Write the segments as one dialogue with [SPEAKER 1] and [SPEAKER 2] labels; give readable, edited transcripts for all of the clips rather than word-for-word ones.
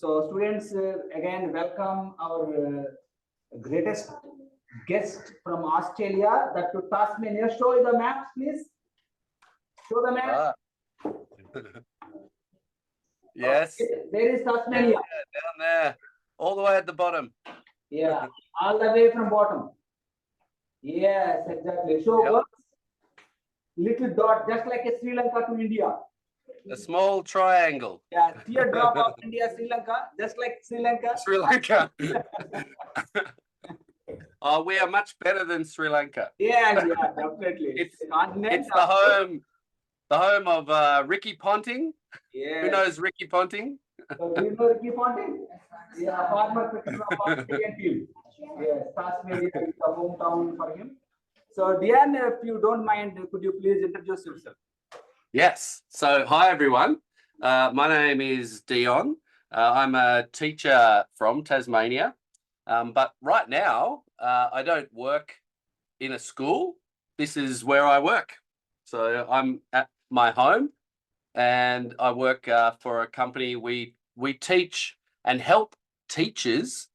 [SPEAKER 1] So students, again, welcome our greatest guest from Australia, that to Tasmania. Show the maps, please. Show the map.
[SPEAKER 2] Yes.
[SPEAKER 1] Okay, there is Tasmania.
[SPEAKER 2] Yeah, down there, all the way at the bottom.
[SPEAKER 1] Yeah, all the way from bottom. Yes, exactly. So
[SPEAKER 2] Yep.
[SPEAKER 1] little dot, just like a Sri Lanka to India.
[SPEAKER 2] A small triangle.
[SPEAKER 1] Yeah, teardrop of India, Sri Lanka, just like Sri Lanka.
[SPEAKER 2] Sri Lanka. Oh, we are much better than Sri Lanka.
[SPEAKER 1] Yeah, definitely.
[SPEAKER 2] It's
[SPEAKER 1] continent.
[SPEAKER 2] the home of Ricky Ponting.
[SPEAKER 1] Yeah.
[SPEAKER 2] Who knows Ricky Ponting?
[SPEAKER 1] So do you know Ricky Ponting? Yeah, former cricketer of Australian team. Yes, Tasmania is the hometown for him. So Diane, if you don't mind, could you please introduce yourself?
[SPEAKER 2] Yes. So hi everyone. My name is Dion. I'm a teacher from Tasmania, but right now I don't work in a school. This is where I work. So I'm at my home, and I work for a company. We teach and help teachers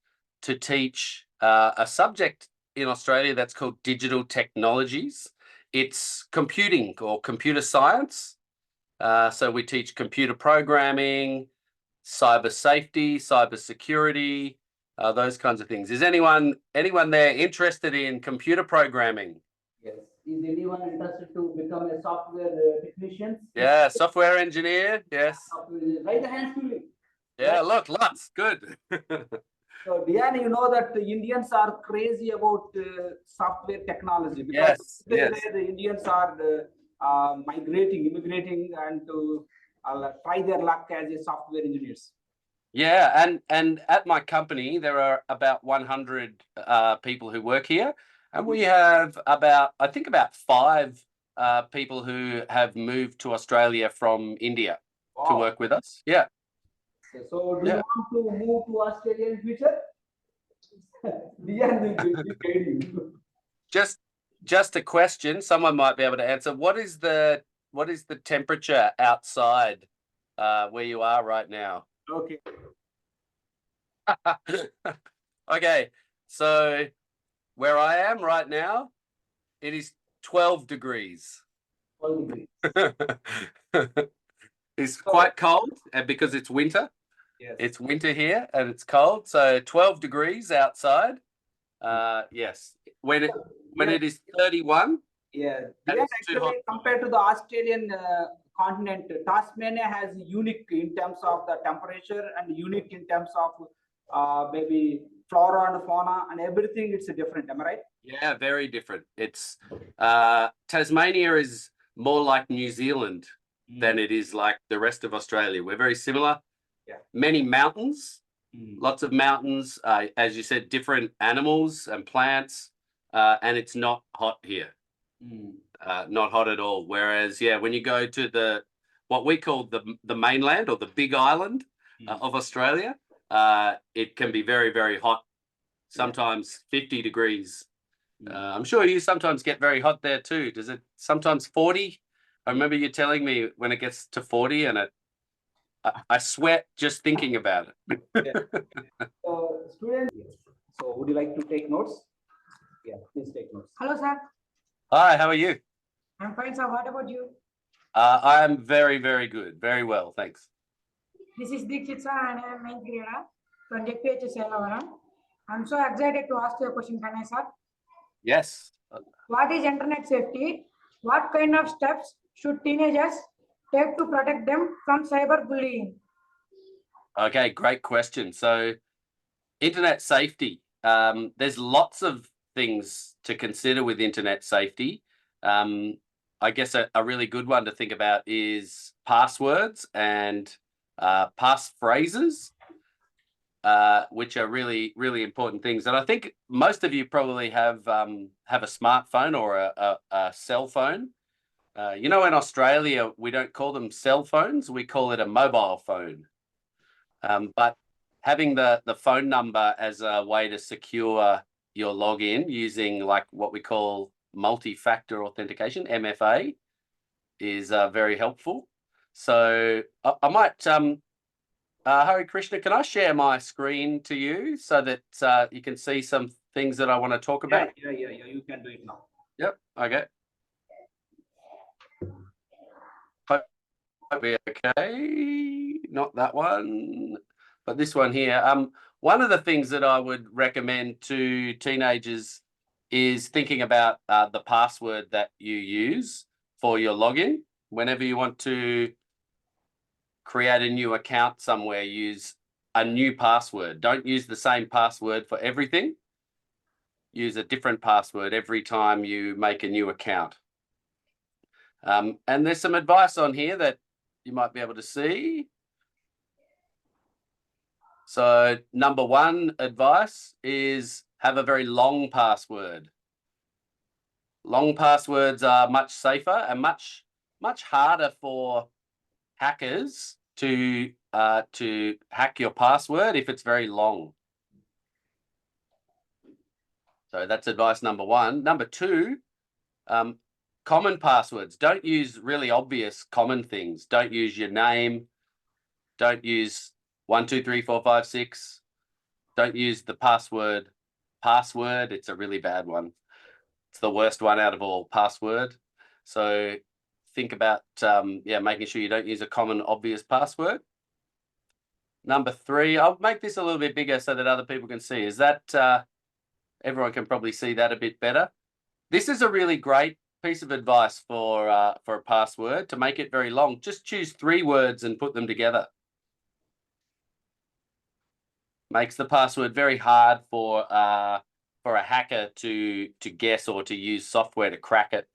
[SPEAKER 2] to teach a subject in Australia that's called digital technologies. It's computing or computer science. So we teach computer programming, cyber safety, cyber security, those kinds of things. Is anyone there interested in computer programming?
[SPEAKER 1] Yes. Is anyone interested to become a software technician?
[SPEAKER 2] Yeah, software engineer. Yes.
[SPEAKER 1] Raise the hands, please.
[SPEAKER 2] Yeah, look, lots. Good.
[SPEAKER 1] So, Diane, you know that the Indians are crazy about software technology, because
[SPEAKER 2] yes.
[SPEAKER 1] the Indians are immigrating, and to try their luck as a software engineers.
[SPEAKER 2] Yeah, and at my company there are about 100 people who work here, and we have about 5 people who have moved to Australia from India to work with us. Yeah.
[SPEAKER 1] So do you want to move to Australia in future? Diane will guide you.
[SPEAKER 2] Just a question someone might be able to answer. What is the temperature outside where you are right now?
[SPEAKER 1] Okay.
[SPEAKER 2] Okay, so where I am right now, it is 12 degrees.
[SPEAKER 1] 12 degrees.
[SPEAKER 2] It's quite cold, and because it's winter.
[SPEAKER 1] Yes.
[SPEAKER 2] It's winter here and it's cold, so 12 degrees outside. Yes, when it is 31.
[SPEAKER 1] Yeah, actually, compared to the Australian continent, Tasmania has unique in terms of the temperature, and unique in terms of maybe flora and fauna and everything. It's different, am I right?
[SPEAKER 2] Yeah, very different. It's Tasmania is more like New Zealand than it is like the rest of Australia. We're very similar.
[SPEAKER 1] Yeah.
[SPEAKER 2] Many mountains, lots of mountains, as you said, different animals and plants, and it's not hot here. Not hot at all. Whereas, when you go to what we call the mainland, or the big island of Australia, it can be very, very hot, sometimes 50 degrees. I'm sure you sometimes get very hot there too. Does it sometimes 40? I remember you telling me when it gets to 40, and I sweat just thinking about it.
[SPEAKER 1] So, students, so would you like to take notes? Yeah, please take notes.
[SPEAKER 3] Hello, sir.
[SPEAKER 2] Hi, how are you?
[SPEAKER 3] I'm fine, sir. What about you?
[SPEAKER 2] I am very, very good. Very well, thanks.
[SPEAKER 3] This is Dikshit, sir, and I am 9th grader from JPH Selavaram. I'm so excited to ask you a question, can I, sir?
[SPEAKER 2] Yes.
[SPEAKER 3] What is internet safety? What kind of steps should teenagers take to protect them from cyberbullying? Okay,
[SPEAKER 2] great question. So, internet safety. There's lots of things to consider with internet safety. I guess a really good one to think about is passwords and passphrases, which are really, really important things. And I think most of you probably have a smartphone or a cell phone. In Australia, we don't call them cell phones, we call it a mobile phone. But having the phone number as a way to secure your login using like what we call multi-factor authentication, MFA, is very helpful. So I might Hari Krishna, can I share my screen to you so that you can see some things that I want to talk about?
[SPEAKER 1] Yeah. You can do it now.
[SPEAKER 2] Yep. Okay. Hope we're okay. Not that one, but this one here. One of the things that I would recommend to teenagers is thinking about the password that you use for your login. Whenever you want to create a new account somewhere, use a new password. Don't use the same password for everything. Use a different password every time you make a new account. And there's some advice on here that you might be able to see. So number one advice is have a very long password. Long passwords are much safer and much harder for hackers to hack your password if it's very long. So that's advice number one. Number two, common passwords. Don't use really obvious common things. Don't use your name. Don't use 1, 2, 3, 4, 5, 6. Don't use the password. It's a really bad one. It's the worst one out of all, password. So think about making sure you don't use a common obvious password. Number three, I'll make this a little bit bigger so that other people can see. Is that everyone can probably see that a bit better? This is a really great piece of advice for a password. To make it very long, just choose 3 words and put them together. Makes the password very hard for a hacker to guess or to use software to crack it.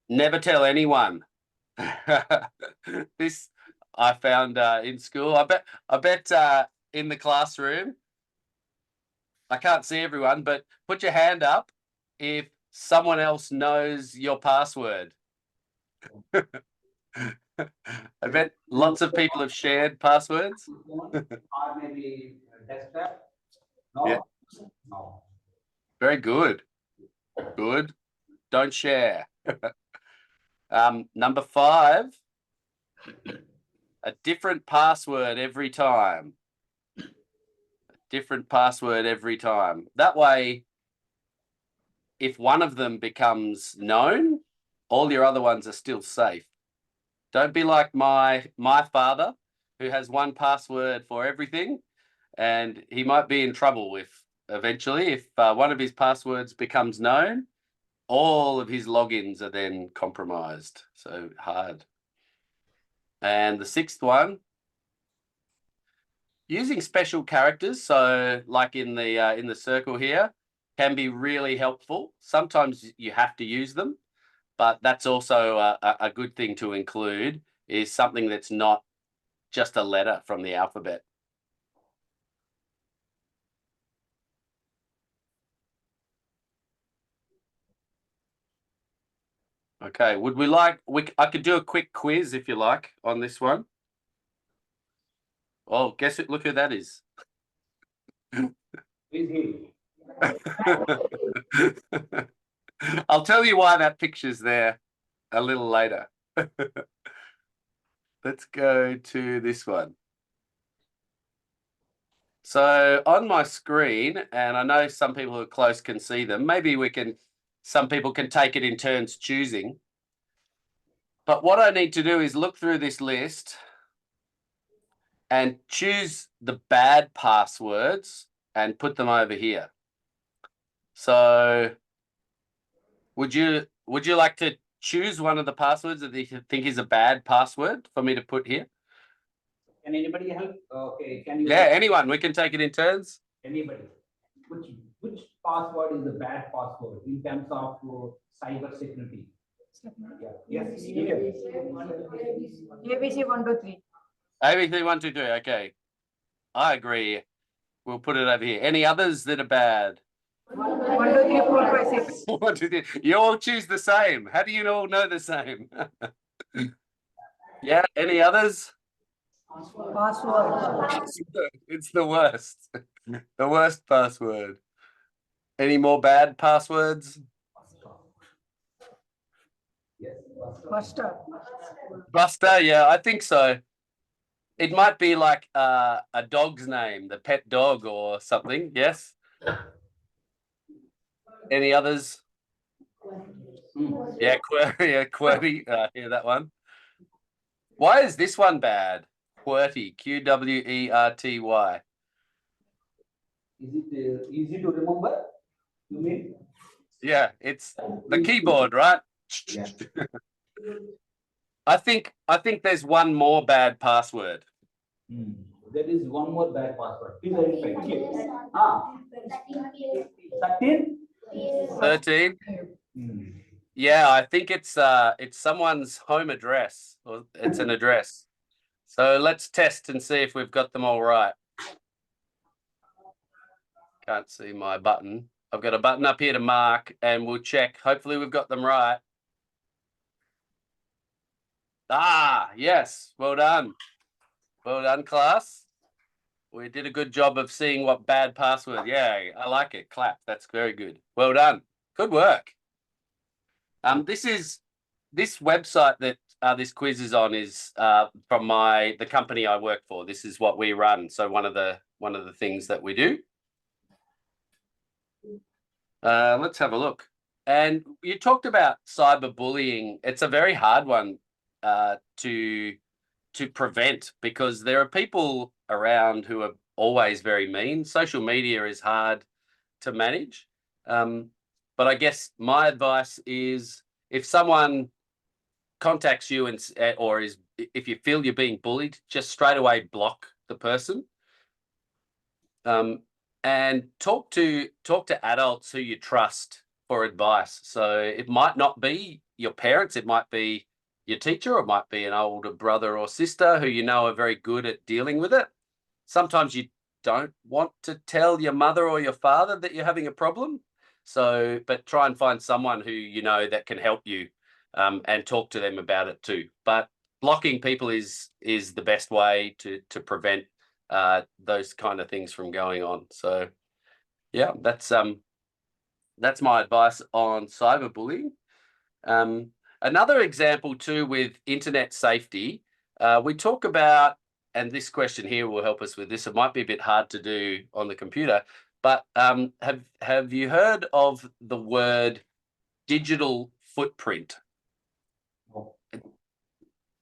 [SPEAKER 2] Never tell anyone. This I found in school. I bet in the classroom. I can't see everyone, but put your hand up if someone else knows your password. I bet lots of people have shared passwords.
[SPEAKER 1] Or maybe desktop. No.
[SPEAKER 2] Yeah.
[SPEAKER 1] No.
[SPEAKER 2] Very good. Good. Don't share. Number 5, a different password every time. A different password every time. That way, if one of them becomes known, all your other ones are still safe. Don't be like my father, who has one password for everything, and he might be in trouble eventually if one of his passwords becomes known. All of his logins are then compromised. So hard. And the 6th one, using special characters, so like in the circle here, can be really helpful. Sometimes you have to use them, but that's also a good thing to include, is something that's not just a letter from the alphabet. Okay, I could do a quick quiz if you like on this one. Oh, guess it, look who that is.
[SPEAKER 1] Is he?
[SPEAKER 2] I'll tell you why that picture's there a little later. Let's go to this one. So on my screen, and I know some people who are close can see them, maybe some people can take it in turns choosing. But what I need to do is look through this list and choose the bad passwords and put them over here. So would you like to choose one of the passwords that you think is a bad password for me to put here?
[SPEAKER 1] Can anybody help? Okay, can you?
[SPEAKER 2] Yeah, anyone. We can take it in turns.
[SPEAKER 1] Anybody? Which password is the bad password in terms of cyber security? Yeah. Yes.
[SPEAKER 3] ABC 1, 2, 3.
[SPEAKER 2] ABC 1, 2, 3. Okay, I agree. We'll put it over here. Any others that are bad?
[SPEAKER 3] 1, 2, 3, 4, 5, 6.
[SPEAKER 2] 1, 2, 3. You all choose the same. How do you all know the same? Yeah. Any others?
[SPEAKER 3] Password.
[SPEAKER 2] It's the worst. The worst password. Any more bad passwords?
[SPEAKER 1] Yes.
[SPEAKER 3] Buster.
[SPEAKER 2] Buster, yeah, I think so. It might be like a dog's name, the pet dog or something. Yes. Any others? Yeah, yeah, QWERTY. Hear that one. Why is this one bad? QWERTY, QWERTY.
[SPEAKER 1] Is it easy to remember? You mean?
[SPEAKER 2] Yeah, it's the keyboard, right?
[SPEAKER 1] Yeah.
[SPEAKER 2] I think there's one more bad password.
[SPEAKER 1] There is one more bad password. Please identify. Click. Ah. 13?
[SPEAKER 2] 13. Yeah, I think it's someone's home address, or it's an address. So let's test and see if we've got them all right. Can't see my button. I've got a button up here to mark, and we'll check. Hopefully we've got them right. Ah, yes. Well done. Well done, class. We did a good job of seeing what bad password. Yeah, I like it. Clap. That's very good. Well done. Good work. This website that this quiz is on is from the company I work for. This is what we run. So one of the things that we do. Let's have a look. And you talked about cyberbullying. It's a very hard one to prevent, because there are people around who are always very mean. Social media is hard to manage. But I guess my advice is, if someone contacts you if you feel you're being bullied, just straight away block the person. And talk to adults who you trust for advice. So it might not be your parents, it might be your teacher, or it might be an older brother or sister who you know are very good at dealing with it. Sometimes you don't want to tell your mother or your father that you're having a problem. So, but try and find someone who you know that can help you, and talk to them about it too. But blocking people is the best way to prevent those kind of things from going on. So yeah, that's my advice on cyberbullying. Another example too with internet safety, we talk about, and this question here will help us with this. It might be a bit hard to do on the computer, but have you heard of the word digital footprint?
[SPEAKER 1] No.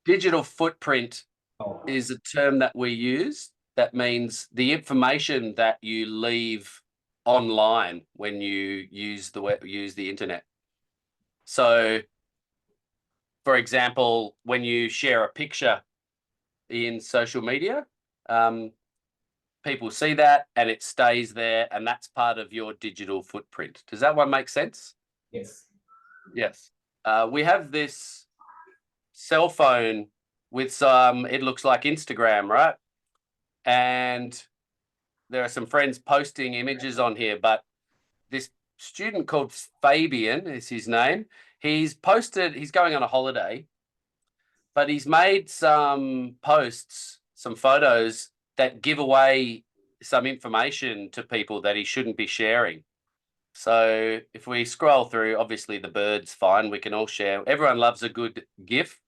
[SPEAKER 2] Digital footprint
[SPEAKER 1] No.
[SPEAKER 2] is a term that we use that means the information that you leave online when you use the internet. So, for example, when you share a picture in social media, people see that and it stays there, and that's part of your digital footprint. Does that one make sense?
[SPEAKER 1] Yes.
[SPEAKER 2] Yes. We have this cell phone with some, it looks like Instagram, right? And there are some friends posting images on here, but this student called Fabian is his name. He's going on a holiday, but he's made some posts, some photos that give away some information to people that he shouldn't be sharing. So if we scroll through, obviously the bird's fine. We can all share. Everyone loves a good GIF,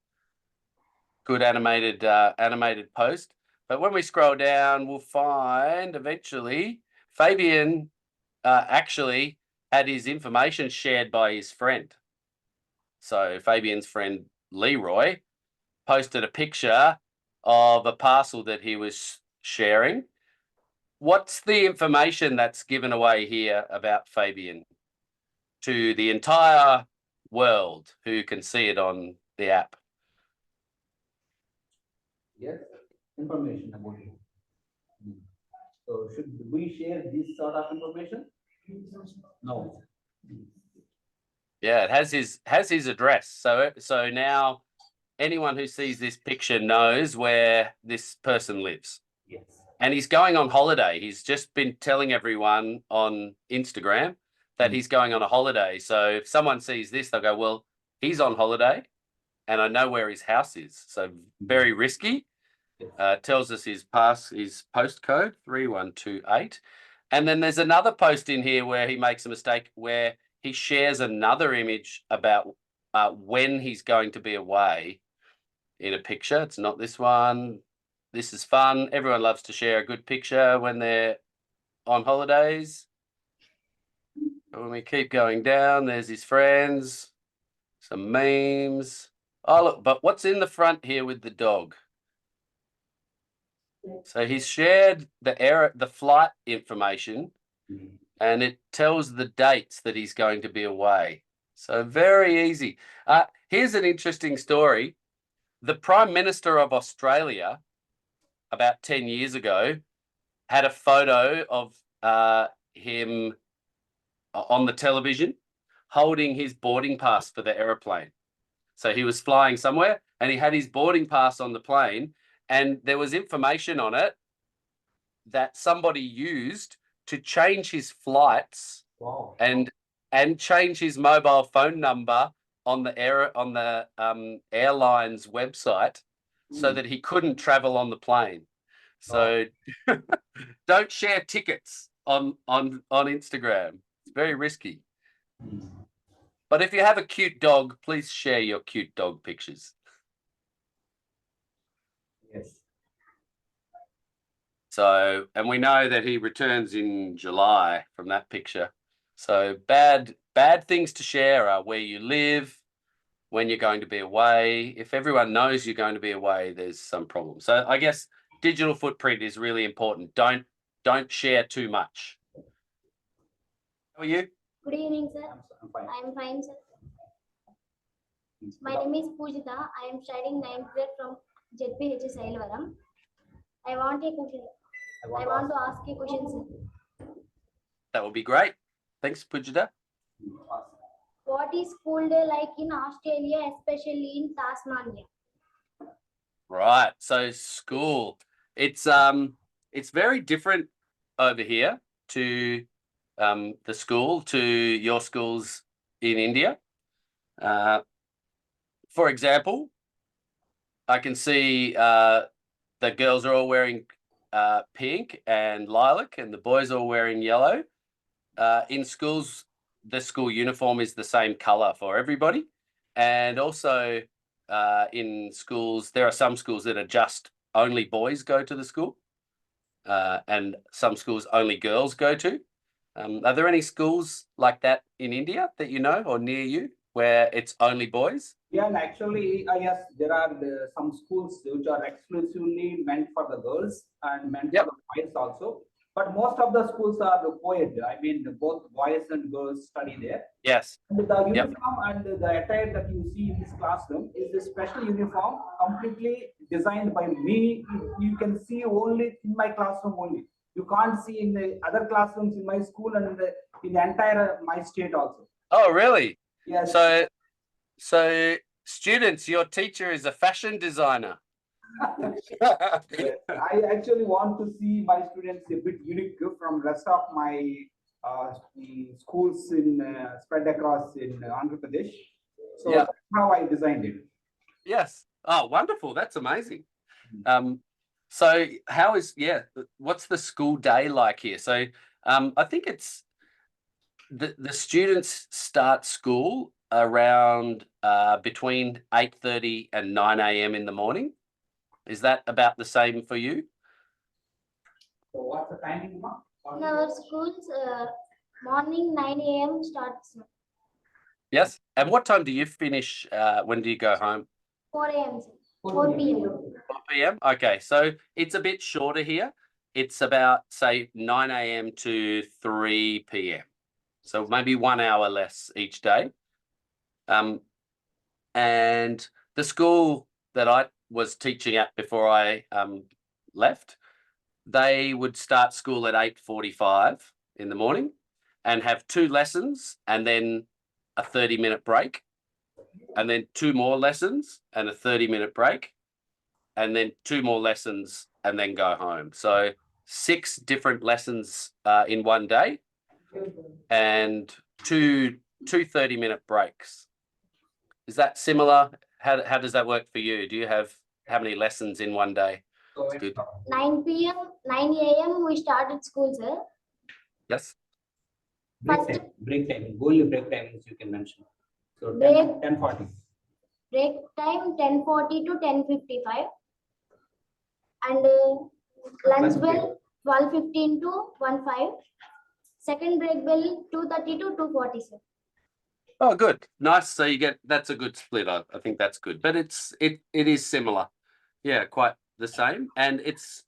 [SPEAKER 2] good animated post. But when we scroll down, we'll find eventually Fabian actually had his information shared by his friend. So Fabian's friend Leroy posted a picture of a parcel that he was sharing. What's the information that's given away here about Fabian to the entire world who can see it on the app?
[SPEAKER 1] Yes. Information about you. So should we share this sort of information? No.
[SPEAKER 2] Yeah, it has his address. So now anyone who sees this picture knows where this person lives.
[SPEAKER 1] Yes.
[SPEAKER 2] And he's going on holiday. He's just been telling everyone on Instagram that he's going on a holiday. So if someone sees this, they'll go, well, he's on holiday and I know where his house is. So very risky. Tells us his postcode 3128. And then there's another post in here where he makes a mistake, where he shares another image about when he's going to be away in a picture. It's not this one. This is fun. Everyone loves to share a good picture when they're on holidays. When we keep going down, there's his friends, some memes. Oh, look, but what's in the front here with the dog? So he's shared the flight information, and it tells the dates that he's going to be away. So very easy. Here's an interesting story. The Prime Minister of Australia, about 10 years ago, had a photo of him on the television holding his boarding pass for the aeroplane. So he was flying somewhere and he had his boarding pass on the plane, and there was information on it that somebody used to change his flights.
[SPEAKER 1] Wow.
[SPEAKER 2] and change his mobile phone number on the airline's website so that he couldn't travel on the plane. So don't share tickets on Instagram. It's very risky. But if you have a cute dog, please share your cute dog pictures.
[SPEAKER 1] Yes.
[SPEAKER 2] So, and we know that he returns in July from that picture. So bad things to share are where you live, when you're going to be away. If everyone knows you're going to be away, there's some problem. So I guess digital footprint is really important. Don't share too much. How are you?
[SPEAKER 4] Good evening, sir.
[SPEAKER 1] I'm fine.
[SPEAKER 4] I am fine, sir. My name is Pujita. I am studying 9th grade from ZPH Sailvaram. I want a question. I want to ask a question, sir.
[SPEAKER 2] That would be great. Thanks, Pujita.
[SPEAKER 4] What is school day like in Australia, especially in Tasmania?
[SPEAKER 2] Right. So school, it's very different over here to the school, to your schools in India. For example, I can see the girls are all wearing pink and lilac, and the boys are all wearing yellow. In schools, the school uniform is the same color for everybody. And also in schools, there are some schools that are just only boys go to the school, and some schools only girls go to. Are there any schools like that in India that you know or near you where it's only boys?
[SPEAKER 1] Yeah, and actually, yes, there are some schools which are exclusively meant for the girls and meant
[SPEAKER 2] Yep.
[SPEAKER 1] for the boys also. But most of the schools are co-ed. I mean, both boys and girls study there.
[SPEAKER 2] Yes.
[SPEAKER 1] And the
[SPEAKER 2] Yep.
[SPEAKER 1] uniform and the attire that you see in this classroom is a special uniform, completely designed by me. You can see only in my classroom only. You can't see in the other classrooms in my school and in the entire my state also.
[SPEAKER 2] Oh, really?
[SPEAKER 1] Yes.
[SPEAKER 2] So students, your teacher is a fashion designer.
[SPEAKER 1] I actually want to see my students a bit unique from rest of my schools in spread across in Andhra Pradesh. So
[SPEAKER 2] Yeah.
[SPEAKER 1] that's how I designed it.
[SPEAKER 2] Yes. Oh, wonderful. That's amazing. So what's the school day like here? So I think it's the students start school around between 8:30 and 9 a.m. in the morning. Is that about the same for you?
[SPEAKER 1] So what's the timing, Ma?
[SPEAKER 4] In our schools, morning 9 a.m. starts.
[SPEAKER 2] Yes. And what time do you finish? When do you go home?
[SPEAKER 4] 4 a.m. sir. 4 p.m.
[SPEAKER 2] 4 p.m. Okay, so it's a bit shorter here. It's about say 9 a.m. to 3 p.m. So maybe 1 hour less each day. And the school that I was teaching at before I left, they would start school at 8:45 in the morning and have 2 lessons and then a 30-minute break, and then 2 more lessons and a 30-minute break, and then 2 more lessons and then go home. So 6 different lessons in one day and two 30-minute breaks. Is that similar? How does that work for you? Do you have how many lessons in one day?
[SPEAKER 1] So
[SPEAKER 2] It's good.
[SPEAKER 4] 9 p.m. 9 a.m. we started school, sir.
[SPEAKER 2] Yes.
[SPEAKER 1] break time, only break timings you can mention. So
[SPEAKER 4] Break.
[SPEAKER 1] 10:40.
[SPEAKER 4] Break time 10:40 to 10:55. And lunch bell 12:15 to 1:05. Second break bell 2:30 to 2:40, sir.
[SPEAKER 2] Oh, good. Nice. So you get, that's a good split. I think that's good. But it is similar. Yeah, quite the same. And it's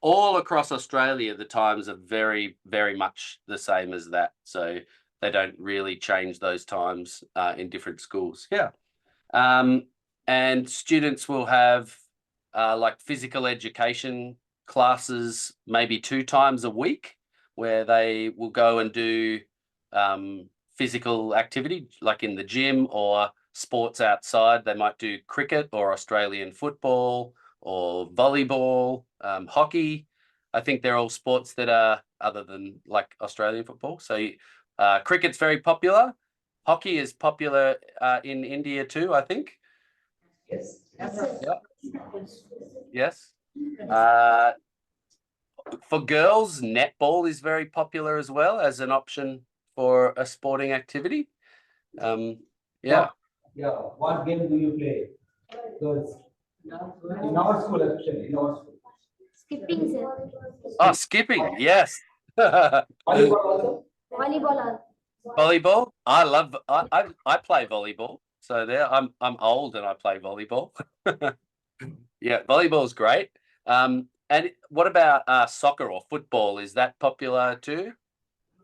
[SPEAKER 2] all across Australia, the times are very, very much the same as that. So they don't really change those times in different schools. Yeah. And students will have like physical education classes maybe 2 times a week, where they will go and do physical activity like in the gym or sports outside. They might do cricket or Australian football or volleyball, hockey. I think they're all sports that are other than like Australian football. So cricket's very popular. Hockey is popular in India too, I think.
[SPEAKER 1] Yes.
[SPEAKER 2] Yes. For girls, netball is very popular as well as an option for a sporting activity. Yeah.
[SPEAKER 1] Yeah. What game do you play? Girls. In our school, especially in our school.
[SPEAKER 4] Skipping, sir.
[SPEAKER 2] Oh, skipping. Yes.
[SPEAKER 1] Volleyball also.
[SPEAKER 4] Volleyball.
[SPEAKER 2] Volleyball. I play volleyball. So there, I'm old and I play volleyball. Yeah, volleyball is great. And what about soccer or football? Is that popular too?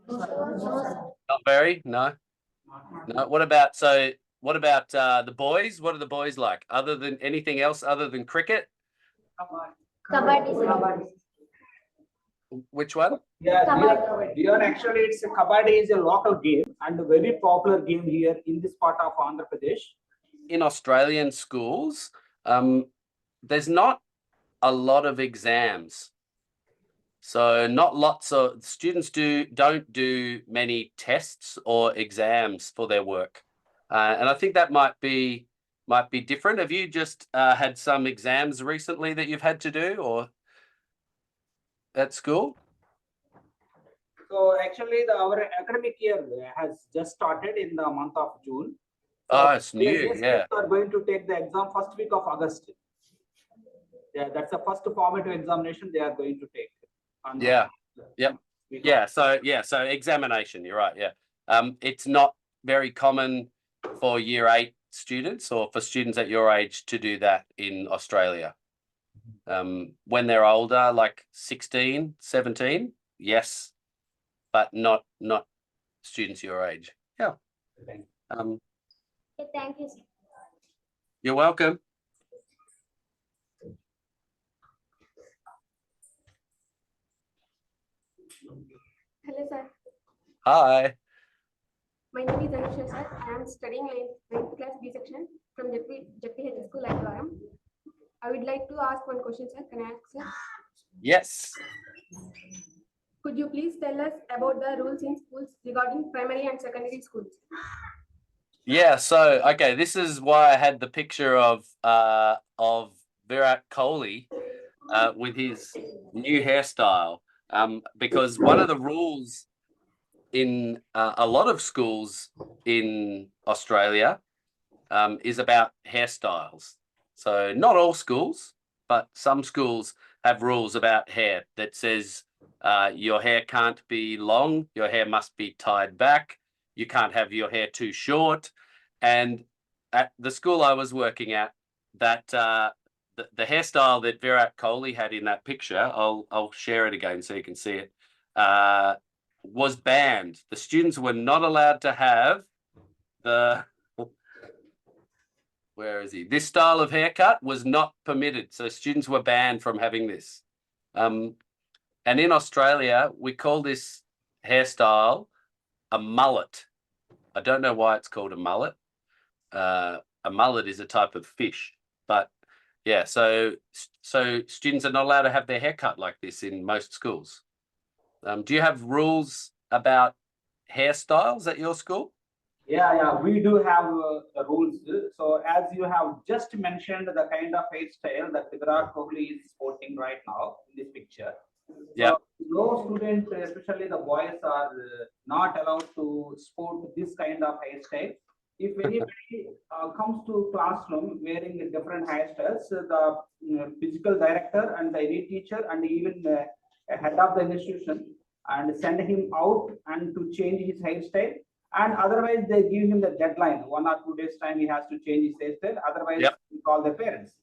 [SPEAKER 2] Not very. No. No. What about the boys? What are the boys like? Other than anything else other than cricket?
[SPEAKER 4] Kabaddi, sir.
[SPEAKER 2] Which one?
[SPEAKER 1] Yeah,
[SPEAKER 4] Kabaddi.
[SPEAKER 1] Dion, actually, it's a kabaddi is a local game and a very popular game here in this part of Andhra Pradesh.
[SPEAKER 2] In Australian schools, there's not a lot of exams. So not lots of students don't do many tests or exams for their work. And I think that might be different. Have you just had some exams recently that you've had to do or at school?
[SPEAKER 1] So actually, our academic year has just started in the month of June. So
[SPEAKER 2] Oh, it's new, yeah.
[SPEAKER 1] We are going to take the exam first week of August. Yeah, that's the first formative examination they are going to take.
[SPEAKER 2] Yeah. Yep. Yeah. So examination. You're right. Yeah. It's not very common for year 8 students or for students at your age to do that in Australia. When they're older, like 16, 17, yes, but not students your age. Yeah.
[SPEAKER 4] Okay, thank you, sir.
[SPEAKER 2] You're welcome.
[SPEAKER 5] Hello, sir.
[SPEAKER 2] Hi.
[SPEAKER 5] My name is Anusha, sir. I am studying 9th class B section from JPH School, Ayavaram. I would like to ask one question, sir. Can I ask, sir?
[SPEAKER 2] Yes.
[SPEAKER 5] Could you please tell us about the rules in schools regarding primary and secondary schools?
[SPEAKER 2] Yeah, so okay, this is why I had the picture of Virat Kohli with his new hairstyle. Because one of the rules in a lot of schools in Australia is about hairstyles. So not all schools, but some schools have rules about hair that says your hair can't be long, your hair must be tied back, you can't have your hair too short. And at the school I was working at, that the hairstyle that Virat Kohli had in that picture, I'll share it again so you can see it, was banned. The students were not allowed to have where is he? This style of haircut was not permitted. So students were banned from having this. And in Australia, we call this hairstyle a mullet. I don't know why it's called a mullet. A mullet is a type of fish, but yeah, so students are not allowed to have their hair cut like this in most schools. Do you have rules about hairstyles at your school?
[SPEAKER 1] Yeah, we do have the rules. So as you have just mentioned, the kind of hairstyle that Virat Kohli is sporting right now in this picture.
[SPEAKER 2] Yeah.
[SPEAKER 1] So no student, especially the boys, are not allowed to sport this kind of hairstyle. if anybody comes to classroom wearing different hairstyles, the physical director and the any teacher and even a head of the institution and send him out and to change his hairstyle. And otherwise, they give him the deadline 1 or 2 days time. He has to change his hairstyle. Otherwise,
[SPEAKER 2] Yep.
[SPEAKER 1] we call the parents.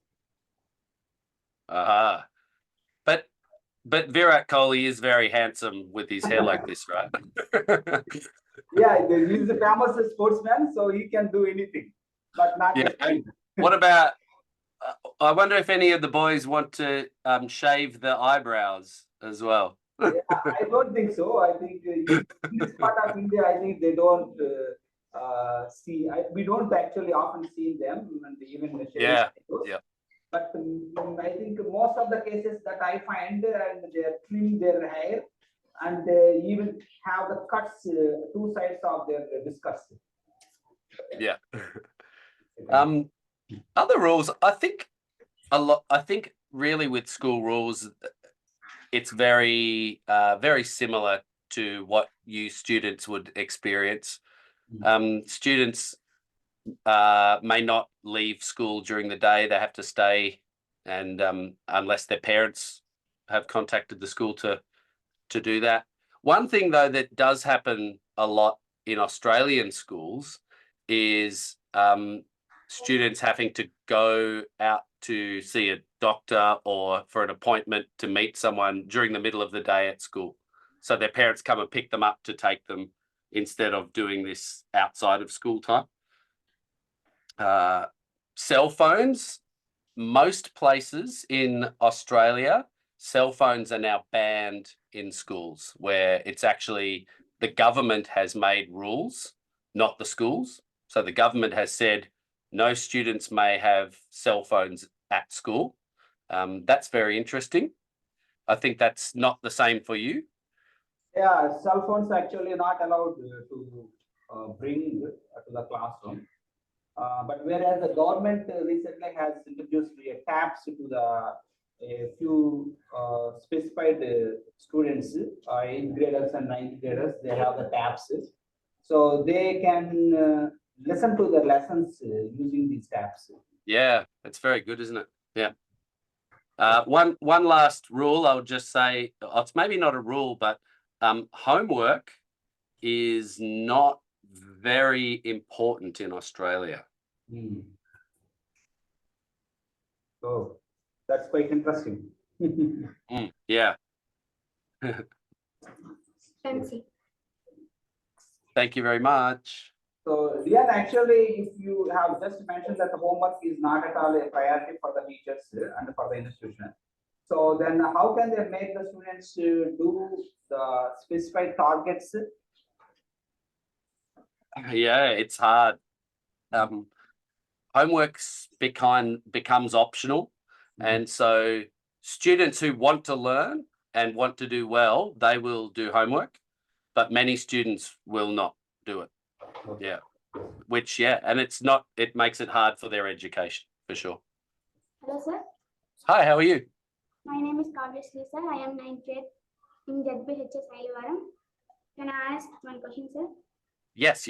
[SPEAKER 2] But Virat Kohli is very handsome with his hair like this, right?
[SPEAKER 1] Yeah, he's a famous sportsman, so he can do anything, but not.
[SPEAKER 2] Yeah. And what about? I wonder if any of the boys want to shave the eyebrows as well.
[SPEAKER 1] Yeah, I don't think so. I think in this part of India, I think they don't see. We don't actually often see them, and even the
[SPEAKER 2] Yeah,
[SPEAKER 1] shadows.
[SPEAKER 2] yeah.
[SPEAKER 1] But I think most of the cases that I find, and they trim their hair, and they even have the cuts two sides of their whiskers.
[SPEAKER 2] Yeah. Other rules, I think I think really with school rules, it's very very similar to what you students would experience. Students may not leave school during the day; they have to stay, and unless their parents have contacted the school to do that. One thing though that does happen a lot in Australian schools is students having to go out to see a doctor or for an appointment to meet someone during the middle of the day at school. So their parents come and pick them up to take them instead of doing this outside of school time. Cell phones, most places in Australia, cell phones are now banned in schools, where it's actually the government has made rules, not the schools. So the government has said no students may have cell phones at school. That's very interesting. I think that's not the same for you.
[SPEAKER 1] Yeah, cell phones actually not allowed to bring to the classroom. But whereas the government recently has introduced tabs to the a few specified students, 8th graders and 9th graders, they have the tabs, so they can listen to the lessons using these tabs.
[SPEAKER 2] Yeah, that's very good, isn't it? Yeah. One last rule, I would just say, it's maybe not a rule, but homework is not very important in Australia.
[SPEAKER 1] So that's quite interesting.
[SPEAKER 2] Yeah.
[SPEAKER 4] Fancy.
[SPEAKER 2] Thank you very much.
[SPEAKER 1] So, Rian, actually, if you have just mentioned that the homework is not at all a priority for the teachers and for the institution, so then how can they make the students do the specified targets?
[SPEAKER 2] Yeah, it's hard. Homeworks becomes optional, and so students who want to learn and want to do well, they will do homework, but many students will not do it. Yeah, which and it makes it hard for their education for sure.
[SPEAKER 4] Hello, sir.
[SPEAKER 2] Hi, how are you?
[SPEAKER 4] My name is Kavyasri, sir. I am 9th grade in ZBHS Ailvaram. Can I ask one question, sir?
[SPEAKER 2] Yes,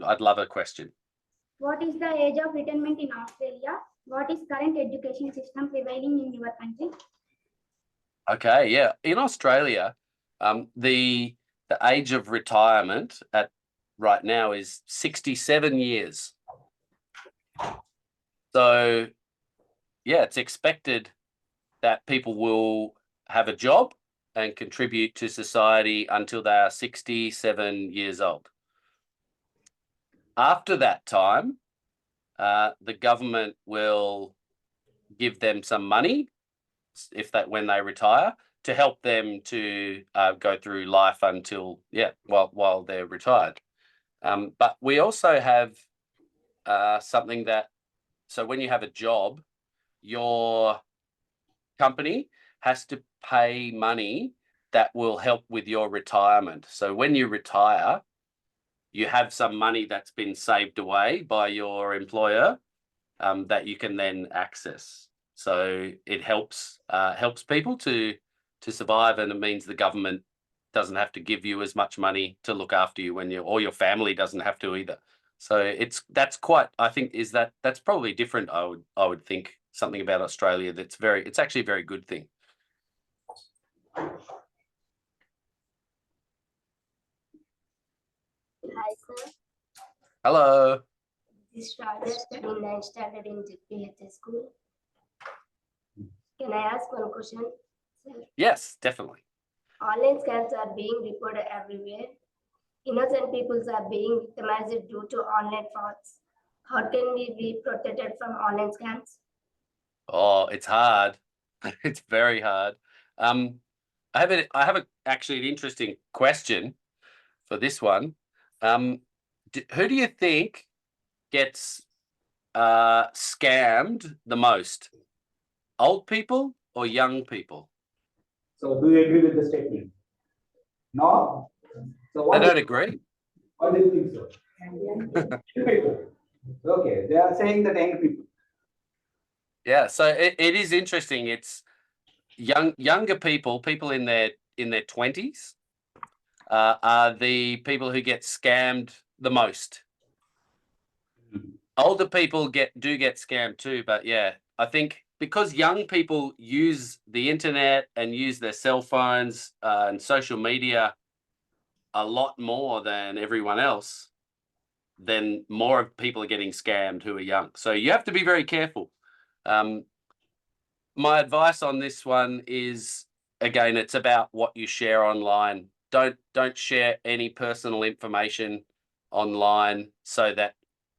[SPEAKER 2] I'd love a question.
[SPEAKER 4] What is the age of retirement in Australia? What is current education system prevailing in your country?
[SPEAKER 2] Okay, yeah. In Australia, the age of retirement at right now is 67 years. So, yeah, it's expected that people will have a job and contribute to society until they are 67 years old. After that time, the government will give them some money when they retire to help them to go through life until while they're retired. But we also have something so when you have a job, your company has to pay money that will help with your retirement. So when you retire, you have some money that's been saved away by your employer that you can then access. So it helps people to survive, and it means the government doesn't have to give you as much money to look after you or your family doesn't have to either. So that's quite, I think that's probably different. I would think something about Australia it's actually a very good thing.
[SPEAKER 6] Hi, sir.
[SPEAKER 2] Hello.
[SPEAKER 6] This is Raja studying 9th standard in JPHS school. Can I ask one question, sir?
[SPEAKER 2] Yes, definitely.
[SPEAKER 6] Online scams are being reported everywhere. Innocent people are being victimized due to online frauds. How can we be protected from online scams?
[SPEAKER 2] Oh, it's hard. It's very hard. I have actually an interesting question for this one. Who do you think gets scammed the most? Old people or young people?
[SPEAKER 1] So do you agree with the statement? No? So
[SPEAKER 2] I
[SPEAKER 1] what
[SPEAKER 2] don't agree.
[SPEAKER 1] do you think so? Young people. Okay, they are saying that young people.
[SPEAKER 2] Yeah, so it is interesting. It's younger people in their 20s are the people who get scammed the most. Older people do get scammed too, but yeah, I think because young people use the internet and use their cell phones and social media a lot more than everyone else, then more people are getting scammed who are young. So you have to be very careful. My advice on this one is, again, it's about what you share online. Don't share any personal information online so that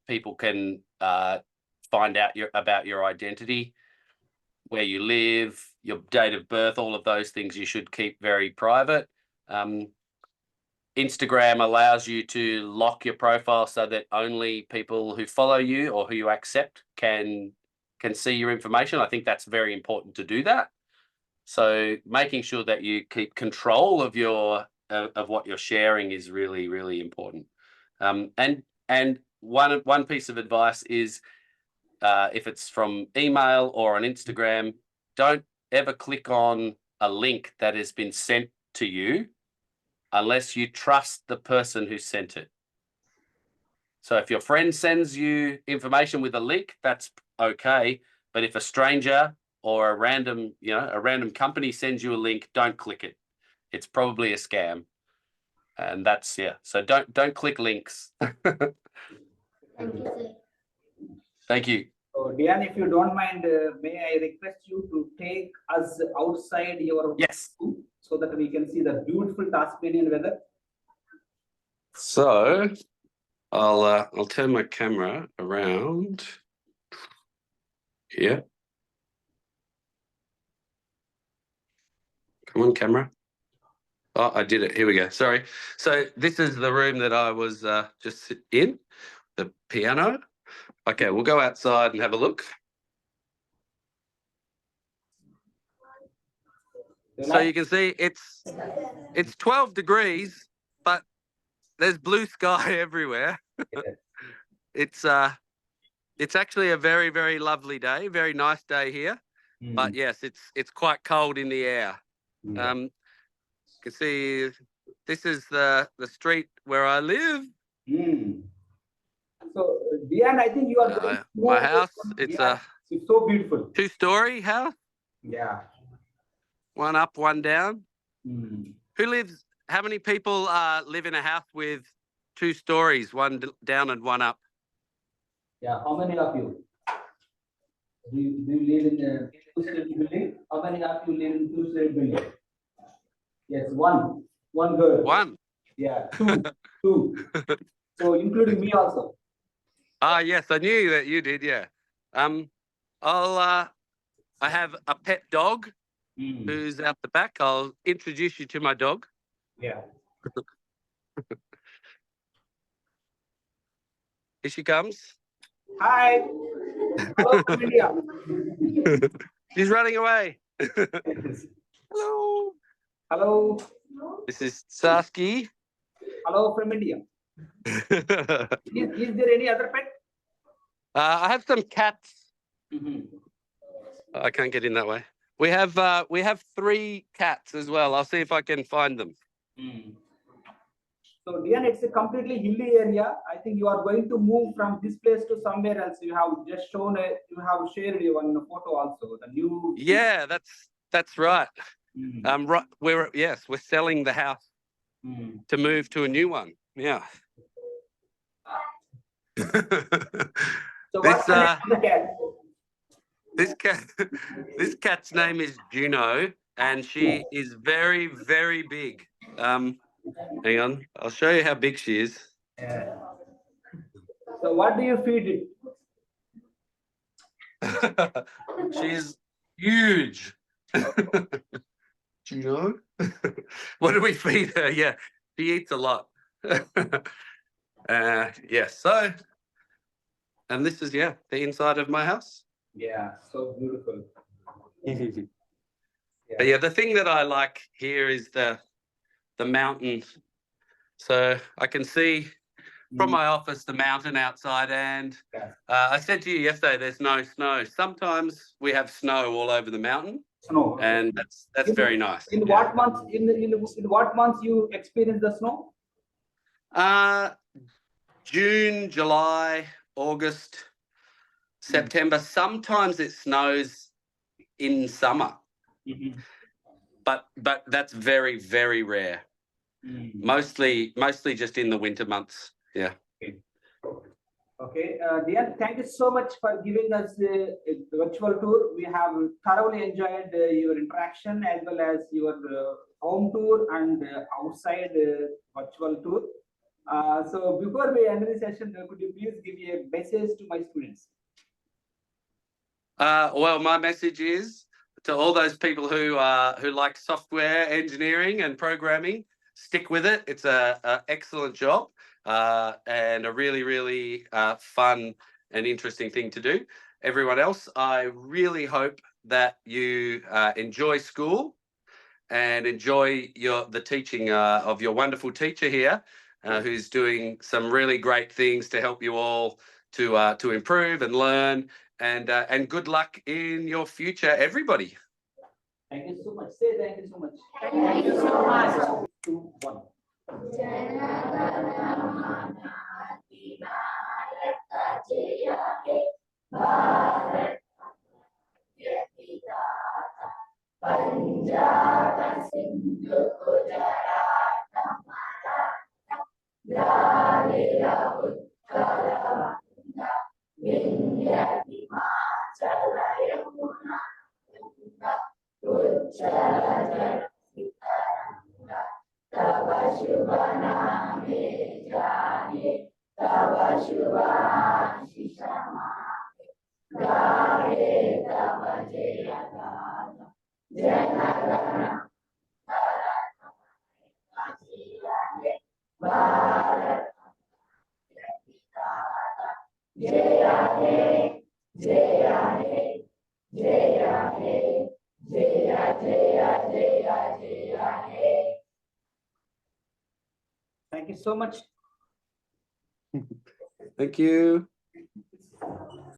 [SPEAKER 2] people can find out about your identity, where you live, your date of birth, all of those things you should keep very private. Instagram allows you to lock your profile so that only people who follow you or who you accept can see your information. I think that's very important to do that. So making sure that you keep control of your of what you're sharing is really, really important. And one piece of advice is if it's from email or on Instagram, don't ever click on a link that has been sent to you unless you trust the person who sent it. So if your friend sends you information with a link, that's okay. But if a stranger or a random company sends you a link, don't click it. It's probably a scam. And that's, yeah. So don't click links.
[SPEAKER 6] Thank you, sir.
[SPEAKER 2] Thank you.
[SPEAKER 1] So Diane, if you don't mind, may I request you to take us outside your
[SPEAKER 2] Yes.
[SPEAKER 1] school so that we can see the beautiful Tasmanian weather?
[SPEAKER 2] So I'll turn my camera around here. Come on, camera. Oh, I did it. Here we go. Sorry. So this is the room that I was just in, the piano. Okay, we'll go outside and have a look. So you can see it's 12 degrees, but there's blue sky everywhere. It's actually a very, very lovely day, very nice day here. But yes, it's quite cold in the air. You can see this is the street where I live.
[SPEAKER 1] So Diane, I think you are going to
[SPEAKER 2] My
[SPEAKER 1] move
[SPEAKER 2] house,
[SPEAKER 1] from
[SPEAKER 2] it's
[SPEAKER 1] Diane. It's so beautiful.
[SPEAKER 2] 2-story house,
[SPEAKER 1] Yeah.
[SPEAKER 2] one up, one down.
[SPEAKER 1] Mm.
[SPEAKER 2] How many people live in a house with 2 stories, one down and one up?
[SPEAKER 1] Yeah. How many of you? Do you live in a two-story building? How many of you live in two-story building? Yes, one girl.
[SPEAKER 2] One.
[SPEAKER 1] Yeah, two. So including me also.
[SPEAKER 2] Yes, I knew that you did. Yeah. I have a pet dog who's out the back. I'll introduce you to my dog.
[SPEAKER 1] Yeah.
[SPEAKER 2] Here she comes.
[SPEAKER 1] Hi. Hello from India.
[SPEAKER 2] She's running away. Hello.
[SPEAKER 1] Hello.
[SPEAKER 2] This is Sasky.
[SPEAKER 1] Hello from India. Is there any other pet?
[SPEAKER 2] I have some cats. I can't get in that way. We have 3 cats as well. I'll see if I can find them.
[SPEAKER 1] So Dian, it's a completely hilly area. I think you are going to move from this place to somewhere else. You have just shown it. You have shared one photo also. The new.
[SPEAKER 2] Yeah, that's right.
[SPEAKER 1] Mm.
[SPEAKER 2] Right. We're selling the house
[SPEAKER 1] Mm.
[SPEAKER 2] to move to a new one. Yeah.
[SPEAKER 1] So
[SPEAKER 2] This
[SPEAKER 1] what's the name of the cat?
[SPEAKER 2] this cat's name is Juno, and she is very, very big. Hang on, I'll show you how big she is.
[SPEAKER 1] Yeah. So what do you feed it?
[SPEAKER 2] She's huge. Juno? What do we feed her? Yeah, she eats a lot. Yeah, so, and this is, the inside of my house.
[SPEAKER 1] Yeah, so beautiful.
[SPEAKER 2] But yeah, the thing that I like here is the mountain. So I can see from my office the mountain outside, and
[SPEAKER 1] Yeah.
[SPEAKER 2] I said to you yesterday, there's no snow. Sometimes we have snow all over the mountain,
[SPEAKER 1] Snow.
[SPEAKER 2] and that's very nice.
[SPEAKER 1] In what months? In what months you experience the snow?
[SPEAKER 2] June, July, August, September. Sometimes it snows in summer, but that's very, very rare. Mostly just in the winter months. Yeah.
[SPEAKER 1] Okay, Dian, thank you so much for giving us the virtual tour. We have thoroughly enjoyed your interaction as well as your home tour and outside virtual tour. So before we end the session, could you please give me a message to my students?
[SPEAKER 2] Well, my message is to all those people who like software engineering and programming, stick with it. It's a excellent job and a really, really fun and interesting thing to do. Everyone else, I really hope that you enjoy school and enjoy the teaching of your wonderful teacher here, who's doing some really great things to help you all to improve and learn. And good luck in your future, everybody.
[SPEAKER 1] Thank you so much. Say thank you so much. Thank you so much. 2, 1. Thank you so much.
[SPEAKER 2] Thank you.